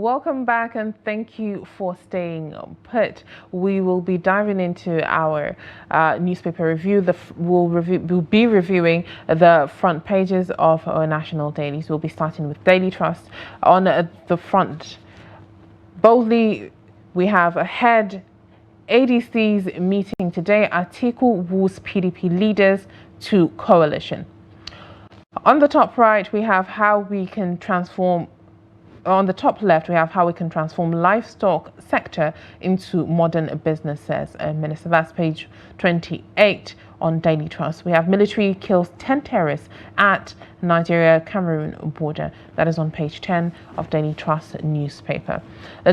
welcome back and thank you for staying put. We will be diving into our newspaper review. We'll be reviewing the front pages of our national dailies. We'll be starting with Daily Trust. On the front, boldly, we have ahead ADC's meeting today. Atiku woos PDP leaders to coalition. On the top right, we have how we can transform. On the top left, we have how we can transform livestock sector into modern businesses. Minister, that's page 28 on Daily Trust. We have military kills 10 terrorists at Nigeria-Cameroon border. That is on page 10 of Daily Trust newspaper.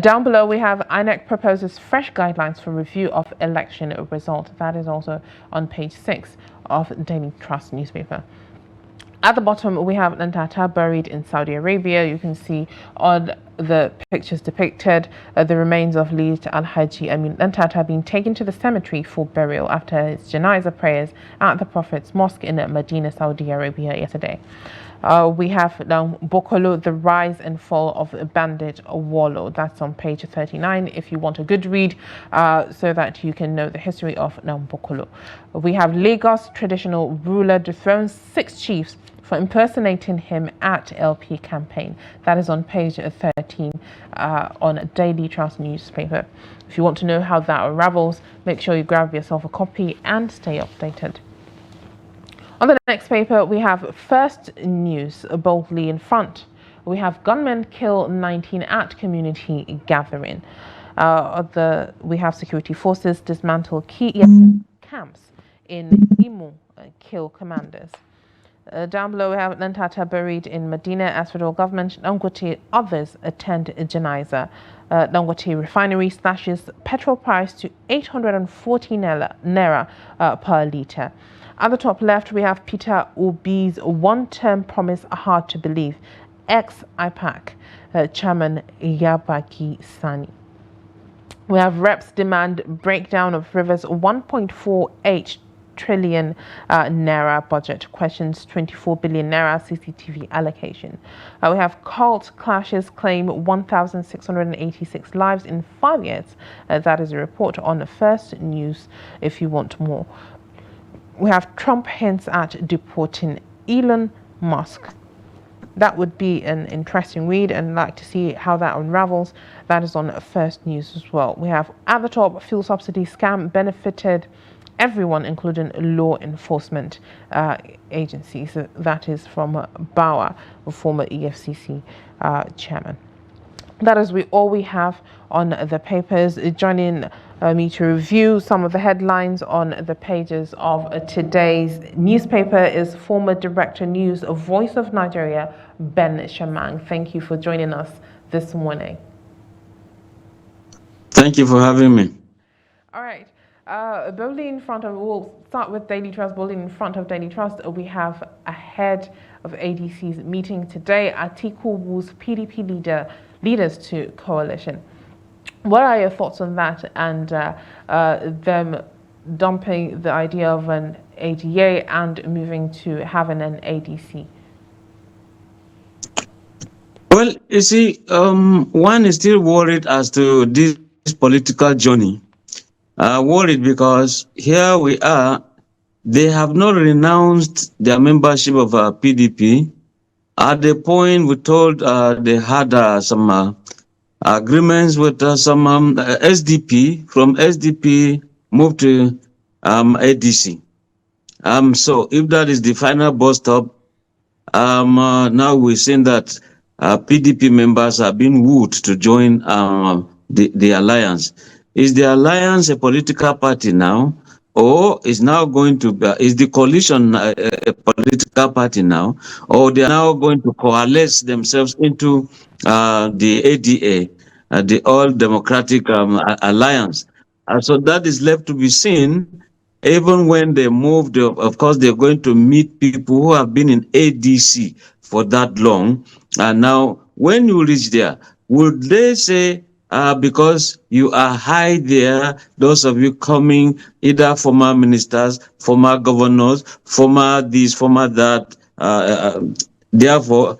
Down below, we have INEC proposes fresh guidelines for review of election result. That is also on page 6 of Daily Trust newspaper. At the bottom, we have Ntata buried in Saudi Arabia. You can see on the pictures depicted the remains of lead Al-Haji Ntata being taken to the cemetery for burial after his janaiza prayers at the Prophet's Mosque in Medina, Saudi Arabia yesterday. We have now Bokolo, the rise and fall of bandit warlord. That's on page 39 if you want a good read so that you can know the history of Bokolo. We have Lagos traditional ruler dethrones 6 chiefs for impersonating him at LP campaign. That is on page 13 on Daily Trust newspaper. If you want to know how that unravels, make sure you grab yourself a copy and stay updated. On the next paper, we have First News boldly in front. We have gunmen kill 19 at community gathering. We have security forces dismantle key ESN camps in Imo, kill commanders. Down below, we have Ntata buried in Medina as federal government. Dangote others attend janaiza. Dangote refinery slashes petrol price to 840 naira per litre. At the top left, we have Peter Obi's one-term promise hard to believe. Ex-IPAC chairman Yabagi Sani. We have reps demand breakdown of Rivers 1.48 trillion naira budget, questions 24 billion naira CCTV allocation. We have cult clashes claim 1,686 lives in 5 years. That is a report on First News if you want more. We have Trump hints at deporting Elon Musk. That would be an interesting read and like to see how that unravels. That is on First News as well. We have at the top, fuel subsidy scam benefited everyone, including law enforcement agencies. That is from Bauer, a former EFCC chairman. That is all we have on the papers. Joining me to review some of the headlines on the pages of today's newspaper is former Director News of Voice of Nigeria, Ben Shamang. Thank you for joining us this morning. Thank you for having me. All right. Boldly in front of, we'll start with Daily Trust. Boldly in front of Daily Trust, we have ahead of ADC's meeting today, Atiku woos PDP leaders to coalition. What are your thoughts on that and them dumping the idea of an ADA and moving to having an ADC? Well, you see, one is still worried as to this political journey. Worried because here we are, they have not renounced their membership of PDP. At the point we told they had some agreements with some SDP. From SDP moved to ADC. So if that is the final bus stop, now we're seeing that PDP members are being wooed to join the alliance. Is the alliance a political party now, or is now going to be, is the coalition a political party now, or they are now going to coalesce themselves into the ADA, the All Democratic Alliance? So that is left to be seen. Even when they move, of course, they're going to meet people who have been in ADC for that long. And now, when you reach there, would they say, because you are high there, those of you coming, either former ministers, former governors, former this, former that, therefore,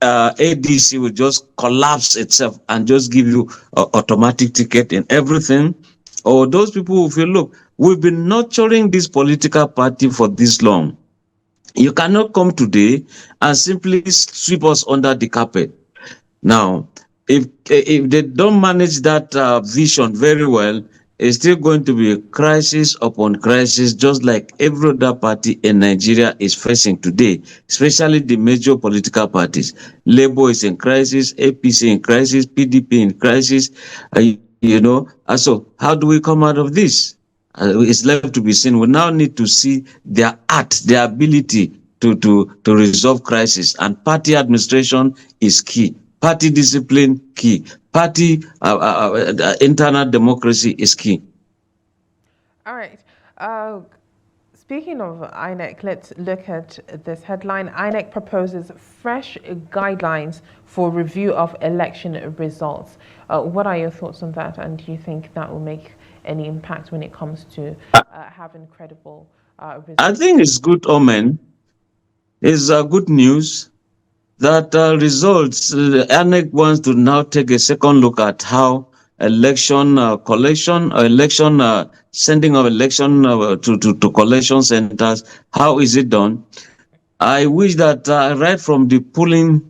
ADC will just collapse itself and just give you automatic ticket and everything. Or those people who feel, look, we've been nurturing this political party for this long. You cannot come today and simply sweep us under the carpet. Now, if they don't manage that vision very well, it's still going to be a crisis upon crisis, just like every other party in Nigeria is facing today, especially the major political parties. Labour is in crisis, APC in crisis, PDP in crisis, so how do we come out of this? It's left to be seen. We now need to see their art, their ability to resolve crisis. And party administration is key. Party discipline, key. Party internal democracy is key. All right. Speaking of INEC, let's look at this headline. INEC proposes fresh guidelines for review of election results. What are your thoughts on that? And do you think that will make any impact when it comes to having credible results? I think it's good omen. It's good news that results. INEC wants to now take a second look at how election collection, election sending of election to collection centers. How is it done? I wish that right from the polling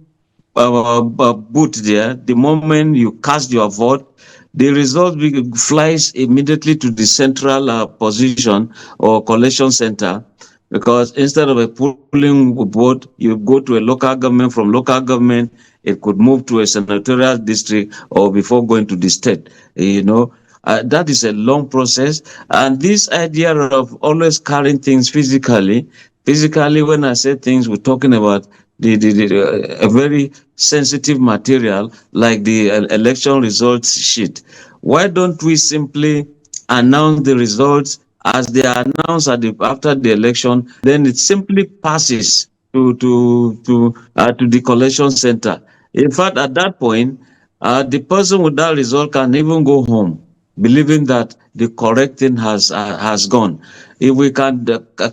booth there, the moment you cast your vote, the result flies immediately to the central position or collection center, because instead of a polling booth, you go to a local government. From local government, it could move to a senatorial district or before going to the state. That is a long process. And this idea of always carrying things physically, when I say things, we're talking about a very sensitive material like the election results sheet. Why don't we simply announce the results as they are announced after the election? Then it simply passes to the collection center. In fact, at that point, the person with that result can even go home, believing that the correct thing has gone. If we can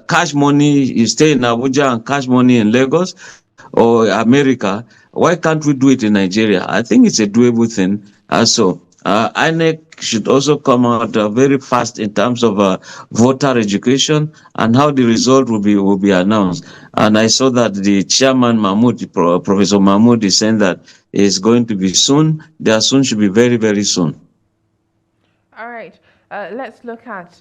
cash money, you stay in Abuja and cash money in Lagos or America, why can't we do it in Nigeria? I think it's a doable thing. INEC should also come out very fast in terms of voter education and how the result will be announced. And I saw that the chairman Mahmoud, Professor Mahmoud, is saying that it's going to be soon. There soon should be very, very soon. All right. Let's look at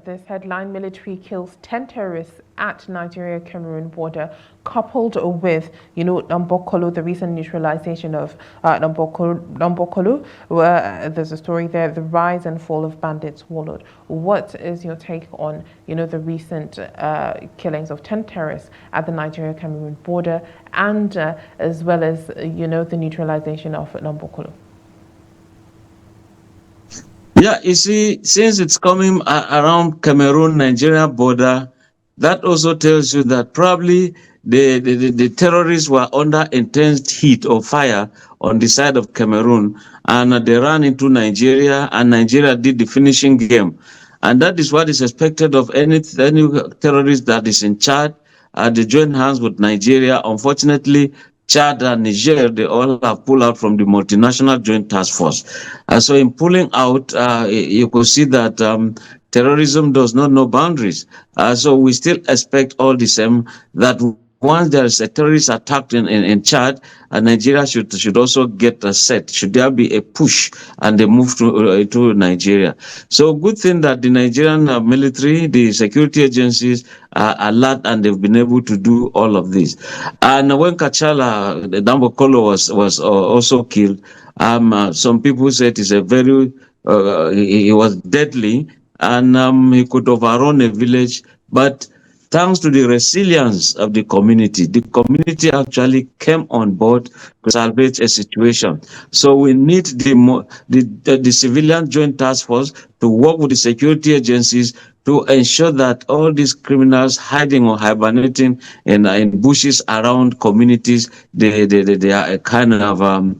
this headline. Military kills 10 terrorists at Nigeria-Cameroon border, coupled with, Nambokolo, the recent neutralization of Nambokolo, where there's a story there, the rise and fall of bandits swallowed. What is your take on, the recent killings of 10 terrorists at the Nigeria-Cameroon border, and as well as, the neutralization of Nambokolo? Yeah, you see, since it's coming around Cameroon-Nigeria border, that also tells you that probably the terrorists were under intense heat or fire on the side of Cameroon, and they ran into Nigeria, and Nigeria did the finishing game. And that is what is expected of any terrorist that is in Chad. They join hands with Nigeria. Unfortunately, Chad and Niger, they all have pulled out from the multinational joint task force. So in pulling out, you could see that terrorism does not know boundaries. So we still expect all the same that once there is a terrorist attack in Chad, Nigeria should also get a set. Should there be a push and they move to Nigeria? So good thing that the Nigerian military, the security agencies are alert and they've been able to do all of this. And when Kachala, the Dambokolo was also killed, some people said it's a very, he was deadly and he could overrun a village, but thanks to the resilience of the community actually came on board to salvage a situation. So we need the civilian joint task force to work with the security agencies to ensure that all these criminals hiding or hibernating in bushes around communities, they are kind of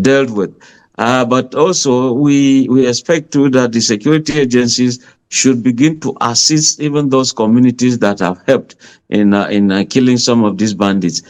dealt with. But also we expect too that the security agencies should begin to assist even those communities that have helped in killing some of these bandits,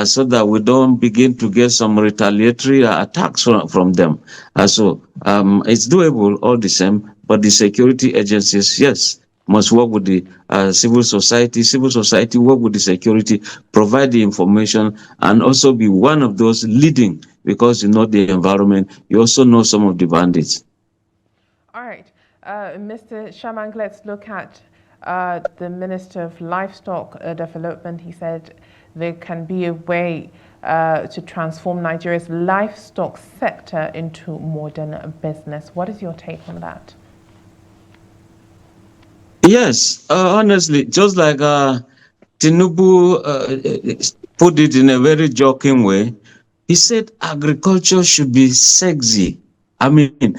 so that we don't begin to get some retaliatory attacks from them. It's doable all the same, but the security agencies, yes, must work with the civil society. Civil society work with the security, provide the information, and also be one of those leading, because you know the environment, you also know some of the bandits. All right, Mr. Shamang, let's look at the Minister of Livestock Development. He said there can be a way to transform Nigeria's livestock sector into modern business. What is your take on that? Yes, honestly, just like Tinubu put it in a very joking way, he said agriculture should be sexy. I mean,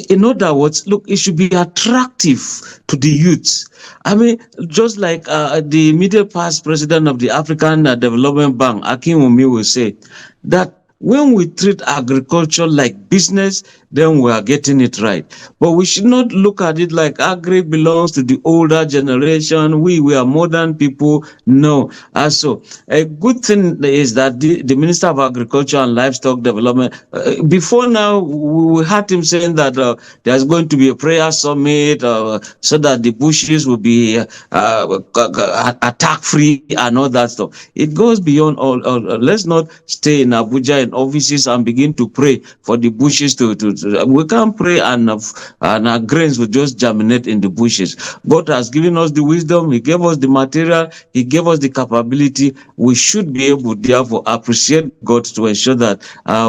in other words, look, it should be attractive to the youth. I mean, just like the middle past president of the African Development Bank, Akin Wumi, will say that when we treat agriculture like business, then we are getting it right. But we should not look at it like agri belongs to the older generation. We are modern people. No. So a good thing is that the Minister of Agriculture and Livestock Development, before now, we heard him saying that there's going to be a prayer summit so that the bushes will be attack free and all that stuff. It goes beyond all. Let's not stay in Abuja in offices and begin to pray for the bushes to we can't pray and our grains will just germinate in the bushes. God has given us the wisdom, He gave us the material, He gave us the capability. We should be able, therefore, appreciate God to ensure that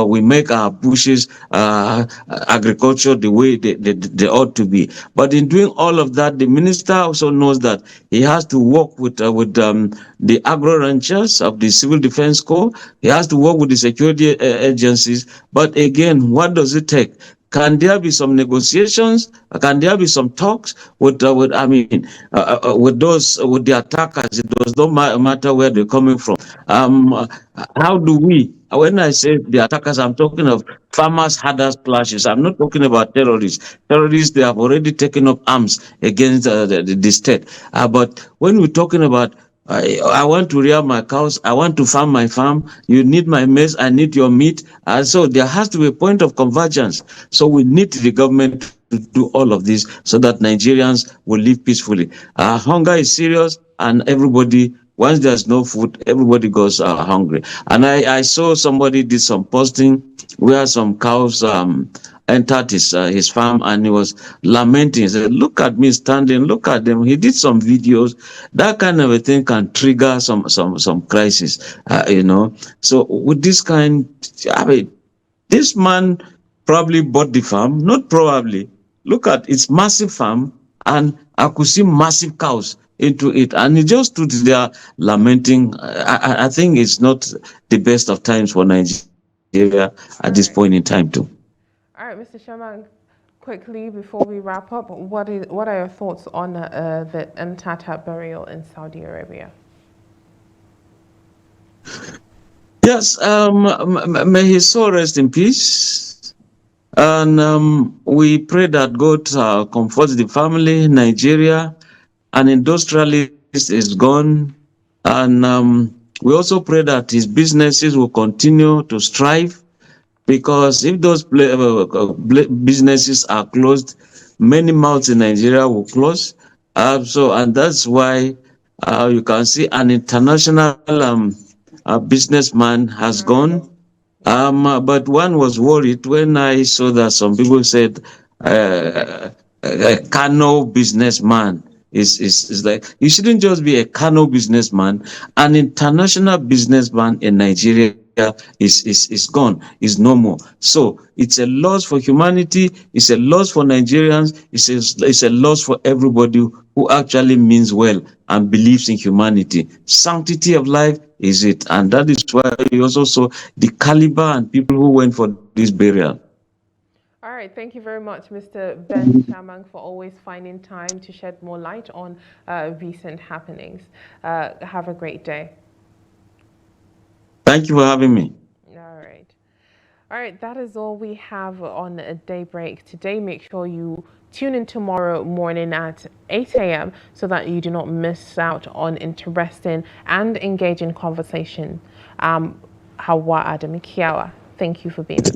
we make our bushes agriculture the way they ought to be. But in doing all of that, the minister also knows that he has to work with the agro ranchers of the Civil Defense Corps. He has to work with the security agencies. But again, what does it take? Can there be some negotiations? Can there be some talks with with the attackers? It does not matter where they're coming from. How do we? When I say the attackers, I'm talking of farmers' herders clashes. I'm not talking about terrorists. Terrorists, they have already taken up arms against the state. But when we're talking about I want to rear my cows. I want to farm my farm. You need my maize. I need your meat. So there has to be a point of convergence. So we need the government to do all of this so that Nigerians will live peacefully. Hunger is serious, and everybody, once there's no food, everybody goes hungry. And I saw somebody did some posting where some cows entered his farm, and he was lamenting. He said, "Look at me standing. Look at them." He did some videos. That kind of a thing can trigger some crisis, So with this kind, I mean, this man probably bought the farm. Not probably. Look at its massive farm, and I could see massive cows into it, and he just stood there lamenting. I think it's not the best of times for Nigeria at this point in time, too. All right, Mr. Shamang, quickly before we wrap up, what are your thoughts on the Ntata burial in Saudi Arabia? Yes, may his soul rest in peace. And we pray that God comforts the family. Nigeria, an industrialist, is gone. And we also pray that his businesses will continue to strive, because if those businesses are closed, many mouths in Nigeria will close. And that's why you can see an international businessman has gone. But one was worried when I saw that some people said a Kano businessman is like, you shouldn't just be a Kano businessman. An international businessman in Nigeria is gone, is no more. So it's a loss for humanity, it's a loss for Nigerians, it's a loss for everybody who actually means well and believes in humanity. Sanctity of life is it. And that is why you also saw the caliber and people who went for this burial. All right, thank you very much, Mr. Ben Shamang, for always finding time to shed more light on recent happenings. Have a great day. Thank you for having me. All right. All right, that is all we have on a Daybreak today. Make sure you tune in tomorrow morning at 8 a.m. so that you do not miss out on interesting and engaging conversation. Hawa Adamikiawa, thank you for being with us.